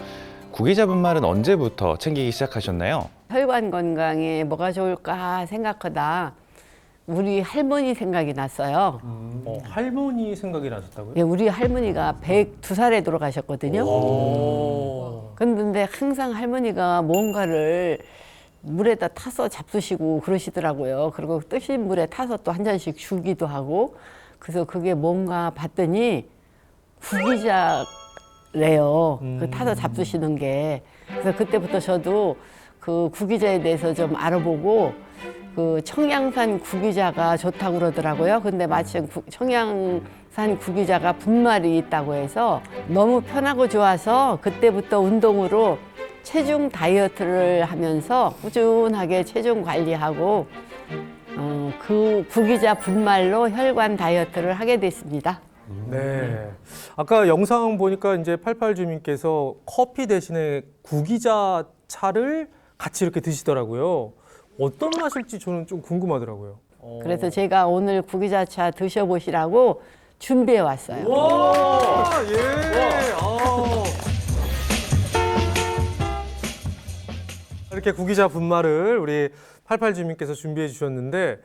구기자 분말은 언제부터 챙기기 시작하셨나요? 혈관 건강에 뭐가 좋을까 생각하다 우리 할머니 생각이 났어요. 할머니 생각이 나셨다고요? 예, 우리 할머니가 102살에 돌아가셨거든요. 그런데 항상 할머니가 뭔가를 물에다 타서 잡수시고 그러시더라고요. 그리고 뜨신 물에 타서 또 한 잔씩 주기도 하고. 그래서 그게 뭔가 봤더니 구기자래요. 그 타서 잡수시는 게. 그래서 그때부터 저도 그 구기자에 대해서 좀 알아보고 그 청양산 구기자가 좋다고 그러더라고요. 근데 마침 청양산 구기자가 분말이 있다고 해서 너무 편하고 좋아서 그때부터 운동으로 체중 다이어트를 하면서 꾸준하게 체중 관리하고 그 구기자 분말로 혈관 다이어트를 하게 됐습니다. 네. 아까 영상 보니까 이제 88 주민께서 커피 대신에 구기자 차를 같이 이렇게 드시더라고요. 어떤 맛일지 저는 좀 궁금하더라고요. 그래서 제가 오늘 구기자차 드셔보시라고 준비해 왔어요. 와, 예. 이렇게 구기자 분말을 우리 88 주민께서 준비해 주셨는데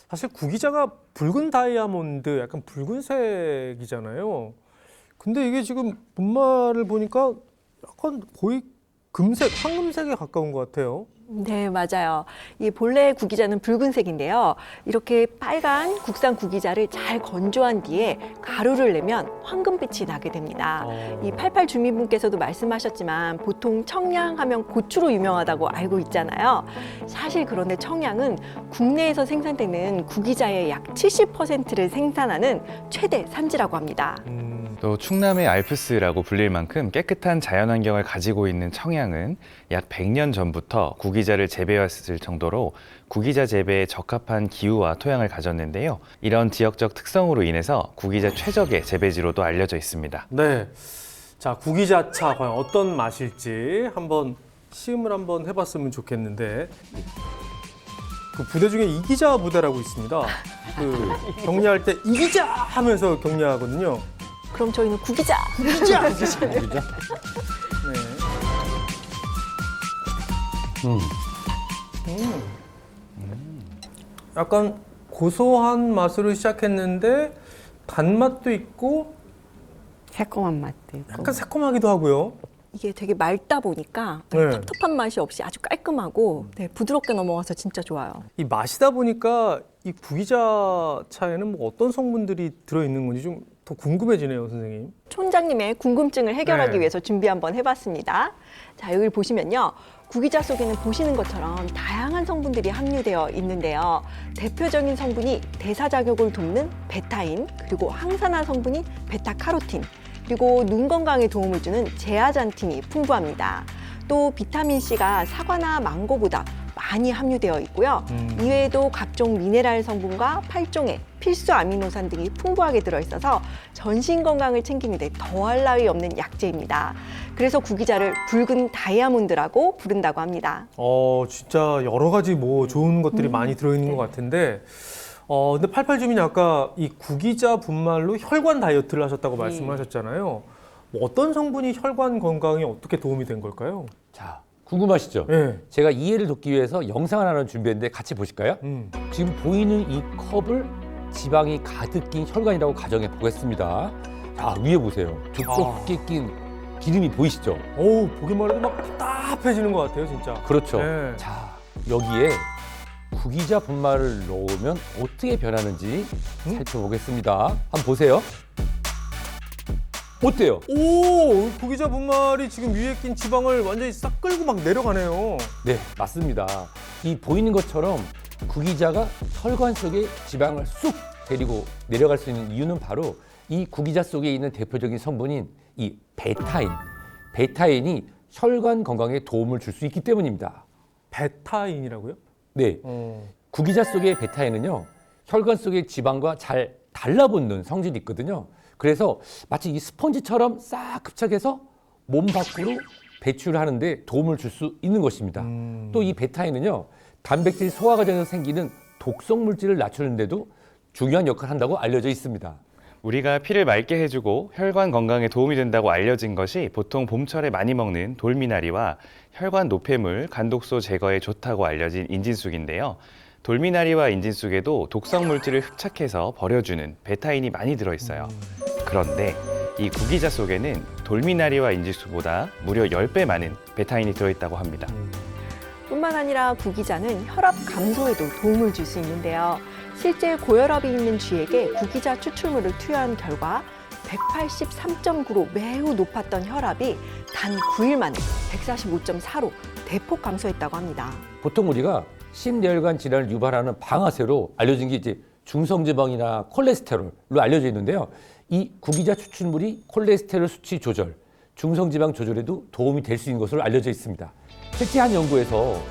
사실 구기자가 붉은 다이아몬드, 약간 붉은색이잖아요. 근데 이게 지금 분말을 보니까 약간 거의 금색, 황금색에 가까운 것 같아요. 네, 맞아요. 이 본래 구기자는 붉은색인데요. 이렇게 빨간 국산 구기자를 잘 건조한 뒤에 가루를 내면 황금빛이 나게 됩니다. 이 88 주민분께서도 말씀하셨지만 보통 청양하면 고추로 유명하다고 알고 있잖아요. 사실 그런데 청양은 국내에서 생산되는 구기자의 약 70%를 생산하는 최대 산지라고 합니다. 또 충남의 알프스라고 불릴 만큼 깨끗한 자연환경을 가지고 있는 청양은 약 100년 전부터 구기자를 재배했을 정도로 구기자 재배에 적합한 기후와 토양을 가졌는데요. 이런 지역적 특성으로 인해서 구기자 최적의 재배지로도 알려져 있습니다. 네. 자, 구기자차 과연 어떤 맛일지 한번 시음을 한번 해봤으면 좋겠는데, 그 부대 중에 이기자 부대라고 있습니다. 그 격려할 때 이기자 하면서 격려하거든요. 그럼 저희는 구기자! 구기자! 구기자? 네. 약간 고소한 맛으로 시작했는데 단맛도 있고 새콤한 맛도 있고. 약간 새콤하기도 하고요. 이게 되게 맑다 보니까 네. 텁텁한 맛이 없이 아주 깔끔하고 네, 부드럽게 넘어가서 진짜 좋아요. 이 마시다 보니까 이 구기자 차에는 뭐 어떤 성분들이 들어있는 건지 좀 더 궁금해지네요, 선생님. 촌장님의 궁금증을 해결하기 네. 위해서 준비 한번 해봤습니다. 자, 여기 보시면요. 구기자 속에는 보시는 것처럼 다양한 성분들이 함유되어 있는데요. 대표적인 성분이 대사작용을 돕는 베타인, 그리고 항산화 성분인 베타카로틴, 그리고 눈 건강에 도움을 주는 제아잔틴이 풍부합니다. 또 비타민C가 사과나 망고보다 많이 함유되어 있고요. 이외에도 각종 미네랄 성분과 8종의 필수 아미노산 등이 풍부하게 들어있어서 전신 건강을 챙기는 데 더할 나위 없는 약재입니다. 그래서 구기자를 붉은 다이아몬드라고 부른다고 합니다. 진짜 여러 가지 뭐 좋은 것들이 많이 들어있는 것 같은데, 근데 88 주민이 아까 이 구기자 분말로 혈관 다이어트를 하셨다고 말씀을 하셨잖아요. 뭐 어떤 성분이 혈관 건강에 어떻게 도움이 된 걸까요? 자, 궁금하시죠? 네. 제가 이해를 돕기 위해서 영상을 하나 준비했는데 같이 보실까요? 지금 보이는 이 컵을 지방이 가득 낀 혈관이라고 가정해 보겠습니다. 자, 위에 보세요. 두껍게 낀 기름이 보이시죠? 어우, 보기만 해도 막 답답해지는 것 같아요, 진짜. 그렇죠. 네. 자, 여기에 구기자 분말을 넣으면 어떻게 변하는지 살펴보겠습니다. 한번 보세요. 어때요? 오, 구기자 분말이 지금 위에 낀 지방을 완전히 싹 끌고 막 내려가네요. 네, 맞습니다. 이 보이는 것처럼 구기자가 혈관 속에 지방을 쑥 데리고 내려갈 수 있는 이유는 바로 이 구기자 속에 있는 대표적인 성분인 이 베타인. 베타인이 혈관 건강에 도움을 줄 수 있기 때문입니다. 베타인이라고요? 네. 구기자 속의 베타인은요, 혈관 속의 지방과 잘 달라붙는 성질이 있거든요. 그래서 마치 이 스펀지처럼 싹 흡착해서 몸 밖으로 배출하는데 도움을 줄 수 있는 것입니다. 또 이 베타인은요, 단백질 소화 과정에서 생기는 독성 물질을 낮추는데도 중요한 역할을 한다고 알려져 있습니다. 우리가 피를 맑게 해주고 혈관 건강에 도움이 된다고 알려진 것이 보통 봄철에 많이 먹는 돌미나리와 혈관 노폐물, 간독소 제거에 좋다고 알려진 인진쑥인데요. 돌미나리와 인진쑥에도 독성 물질을 흡착해서 버려주는 베타인이 많이 들어있어요. 그런데 이 구기자 속에는 돌미나리와 인진쑥보다 무려 10배 많은 베타인이 들어있다고 합니다. 뿐만 아니라 구기자는 혈압 감소에도 도움을 줄 수 있는데요. 실제 고혈압이 있는 쥐에게 구기자 추출물을 투여한 결과 183.9로 매우 높았던 혈압이 단 9일 만에 145.4로 대폭 감소했다고 합니다. 보통 우리가 심뇌혈관 질환을 유발하는 방아쇠로 알려진 게 이제 중성지방이나 콜레스테롤로 알려져 있는데요. 이 구기자 추출물이 콜레스테롤 수치 조절, 중성지방 조절에도 도움이 될 수 있는 것으로 알려져 있습니다. 실제 한 연구에서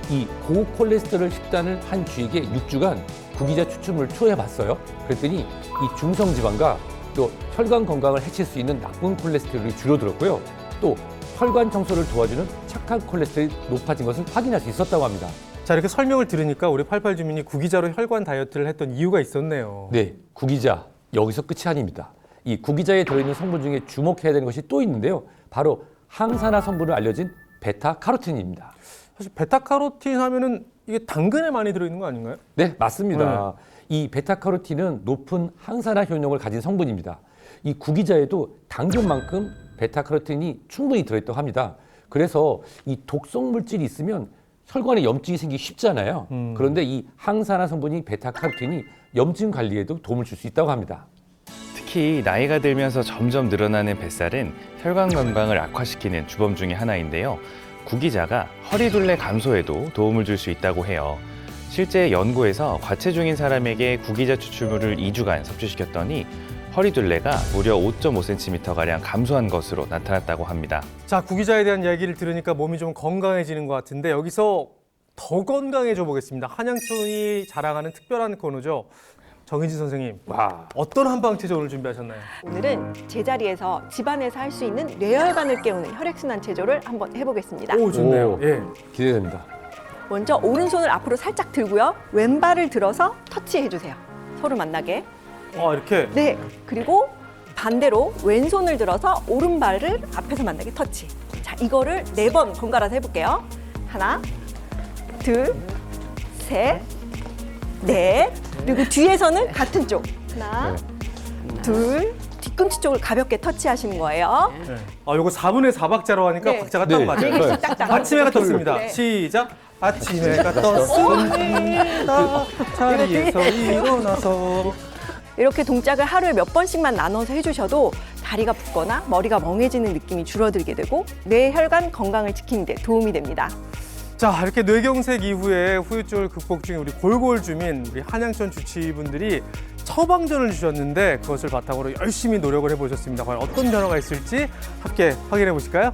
이 고콜레스테롤 식단을 한 쥐에게 6주간 구기자 추출물을 투여해봤어요. 그랬더니 이 중성지방과 또 혈관 건강을 해칠 수 있는 나쁜 콜레스테롤이 줄어들었고요. 또 혈관 청소를 도와주는 착한 콜레스테롤이 높아진 것을 확인할 수 있었다고 합니다. 자, 이렇게 설명을 들으니까 우리 88 주민이 구기자로 혈관 다이어트를 했던 이유가 있었네요. 네, 구기자 여기서 끝이 아닙니다. 이 구기자에 들어있는 성분 중에 주목해야 되는 것이 또 있는데요. 바로 항산화 성분으로 알려진 베타카로틴입니다. 사실 베타카로틴 하면은 이게 당근에 많이 들어있는 거 아닌가요? 네, 맞습니다. 이 베타카로틴은 높은 항산화 효능을 가진 성분입니다. 이 구기자에도 당근만큼 베타카로틴이 충분히 들어있다고 합니다. 그래서 이 독성 물질이 있으면 혈관에 염증이 생기기 쉽잖아요. 그런데 이 항산화 성분이 베타카로틴이 염증 관리에도 도움을 줄 수 있다고 합니다. 특히 나이가 들면서 점점 늘어나는 뱃살은 혈관 건강을 악화시키는 주범 중에 하나인데요. 구기자가 허리둘레 감소에도 도움을 줄 수 있다고 해요. 실제 연구에서 과체중인 사람에게 구기자 추출물을 2주간 섭취시켰더니 허리둘레가 무려 5.5cm가량 감소한 것으로 나타났다고 합니다. 자, 구기자에 대한 이야기를 들으니까 몸이 좀 건강해지는 것 같은데 여기서 더 건강해져 보겠습니다. 한양촌이 자랑하는 특별한 코너죠. 정인진 선생님, 어떤 한방체조 오늘 준비하셨나요? 오늘은 제자리에서 집안에서 할 수 있는 뇌혈관을 깨우는 혈액순환 체조를 한번 해보겠습니다. 오, 좋네요. 예. 기대됩니다. 먼저 오른손을 앞으로 살짝 들고요. 왼발을 들어서 터치해주세요. 서로 만나게. 이렇게? 네. 그리고 반대로 왼손을 들어서 오른발을 앞에서 만나게 터치. 자, 이거를 4번 번갈아서 해볼게요. 하나, 둘, 셋, 넷. 그리고 뒤에서는 같은 쪽. 하나, 둘. 뒤꿈치 쪽을 가볍게 터치하시는 거예요. 네. 요거 4분의 4박자로 하니까 네. 박자가 딱 네. 맞아요. 되게 딱딱. 아침해가 떴습니다. 네. 시작. 아침해가 떴습니다. 자리에서 일어나서. 이렇게 동작을 하루에 몇 번씩만 나눠서 해주셔도 다리가 붓거나 머리가 멍해지는 느낌이 줄어들게 되고 뇌 혈관 건강을 지키는 데 도움이 됩니다. 자, 이렇게 뇌경색 이후에 후유증을 극복 중인 우리 골골 주민, 우리 한양촌 주치의분들이 처방전을 주셨는데 그것을 바탕으로 열심히 노력을 해보셨습니다. 과연 어떤 변화가 있을지 함께 확인해 보실까요?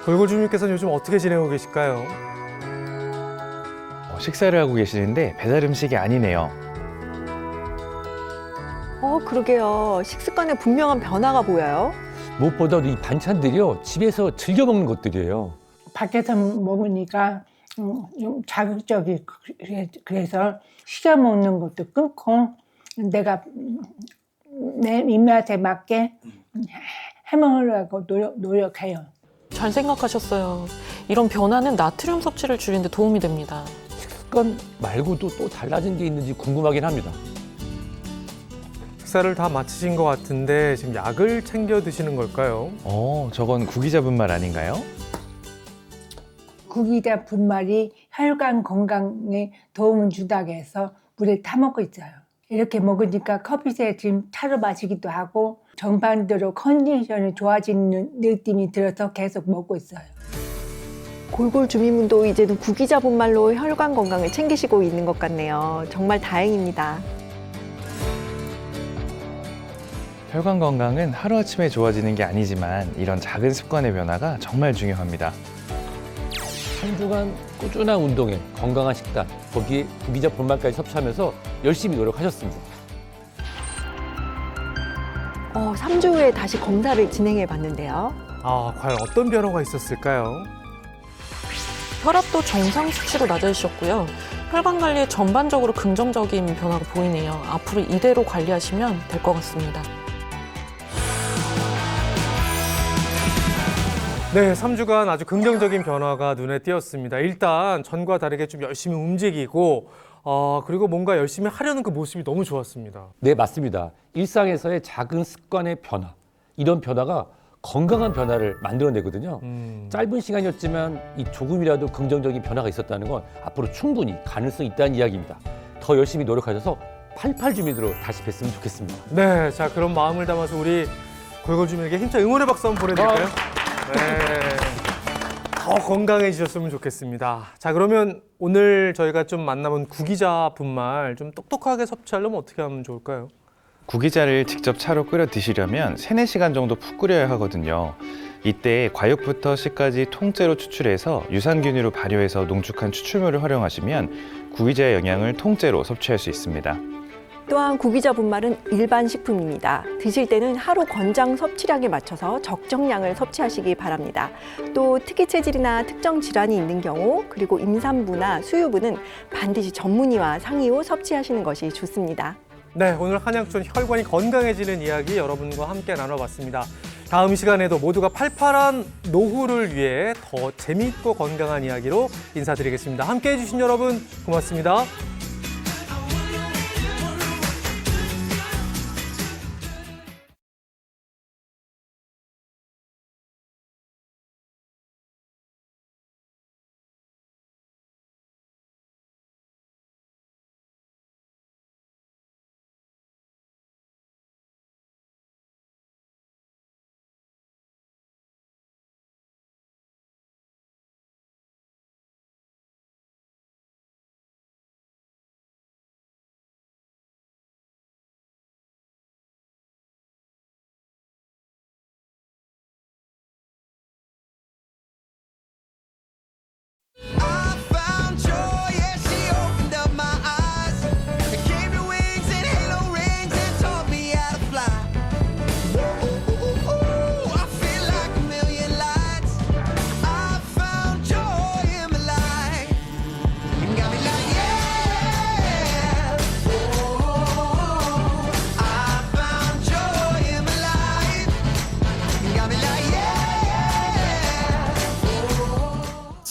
골골 주민께서는 요즘 어떻게 지내고 계실까요? 식사를 하고 계시는데 배달 음식이 아니네요. 그러게요. 식습관에 분명한 변화가 보여요. 무엇보다도 이 반찬들이요, 집에서 즐겨 먹는 것들이에요. 밖에서 먹으니까 좀 자극적이 그래서 시켜 먹는 것도 끊고 내가 내 입맛에 맞게 해먹으려고 노력해요. 잘 생각하셨어요. 이런 변화는 나트륨 섭취를 줄이는 데 도움이 됩니다. 식습관 말고도 또 달라진 게 있는지 궁금하긴 합니다. 식사를 다 마치신 것 같은데 지금 약을 챙겨 드시는 걸까요? 저건 구기자 분말 아닌가요? 구기자 분말이 혈관 건강에 도움을 준다고 해서 물에 타먹고 있어요. 이렇게 먹으니까 커피에 지금 타러 마시기도 하고 전반적으로 컨디션이 좋아지는 느낌이 들어서 계속 먹고 있어요. 골골 주민분도 이제는 구기자 분말로 혈관 건강을 챙기시고 있는 것 같네요. 정말 다행입니다. 혈관 건강은 하루아침에 좋아지는 게 아니지만 이런 작은 습관의 변화가 정말 중요합니다. 한 주간 꾸준한 운동에 건강한 식단, 거기에 구기자 분말까지 섭취하면서 열심히 노력하셨습니다. 3주 후에 다시 검사를 진행해 봤는데요. 과연 어떤 변화가 있었을까요? 혈압도 정상 수치로 낮아지셨고요. 혈관 관리에 전반적으로 긍정적인 변화가 보이네요. 앞으로 이대로 관리하시면 될 것 같습니다. 네, 3주간 아주 긍정적인 변화가 눈에 띄었습니다. 일단 전과 다르게 좀 열심히 움직이고 그리고 뭔가 열심히 하려는 그 모습이 너무 좋았습니다. 네, 맞습니다. 일상에서의 작은 습관의 변화, 이런 변화가 건강한 변화를 만들어내거든요. 짧은 시간이었지만 이 조금이라도 긍정적인 변화가 있었다는 건 앞으로 충분히 가능성이 있다는 이야기입니다. 더 열심히 노력하셔서 88 주민으로 다시 뵀으면 좋겠습니다. 네, 자 그런 마음을 담아서 우리 골골 주민에게 힘찬 응원의 박수 한번 보내드릴까요? 네, 더 건강해지셨으면 좋겠습니다. 자 그러면 오늘 저희가 좀 만나본 구기자 분말 좀 똑똑하게 섭취하려면 어떻게 하면 좋을까요? 구기자를 직접 차로 끓여 드시려면 3-4시간 정도 푹 끓여야 하거든요. 이때 과육부터 씨까지 통째로 추출해서 유산균으로 발효해서 농축한 추출물을 활용하시면 구기자의 영양을 통째로 섭취할 수 있습니다. 또한 구기자 분말은 일반 식품입니다. 드실 때는 하루 권장 섭취량에 맞춰서 적정량을 섭취하시기 바랍니다. 또 특이 체질이나 특정 질환이 있는 경우 그리고 임산부나 수유부는 반드시 전문의와 상의 후 섭취하시는 것이 좋습니다. 네, 오늘 한양촌 혈관이 건강해지는 이야기 여러분과 함께 나눠봤습니다. 다음 시간에도 모두가 팔팔한 노후를 위해 더 재미있고 건강한 이야기로 인사드리겠습니다. 함께해 주신 여러분 고맙습니다.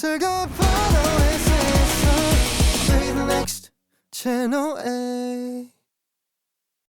즐거운 follow and say so. Play the next channel.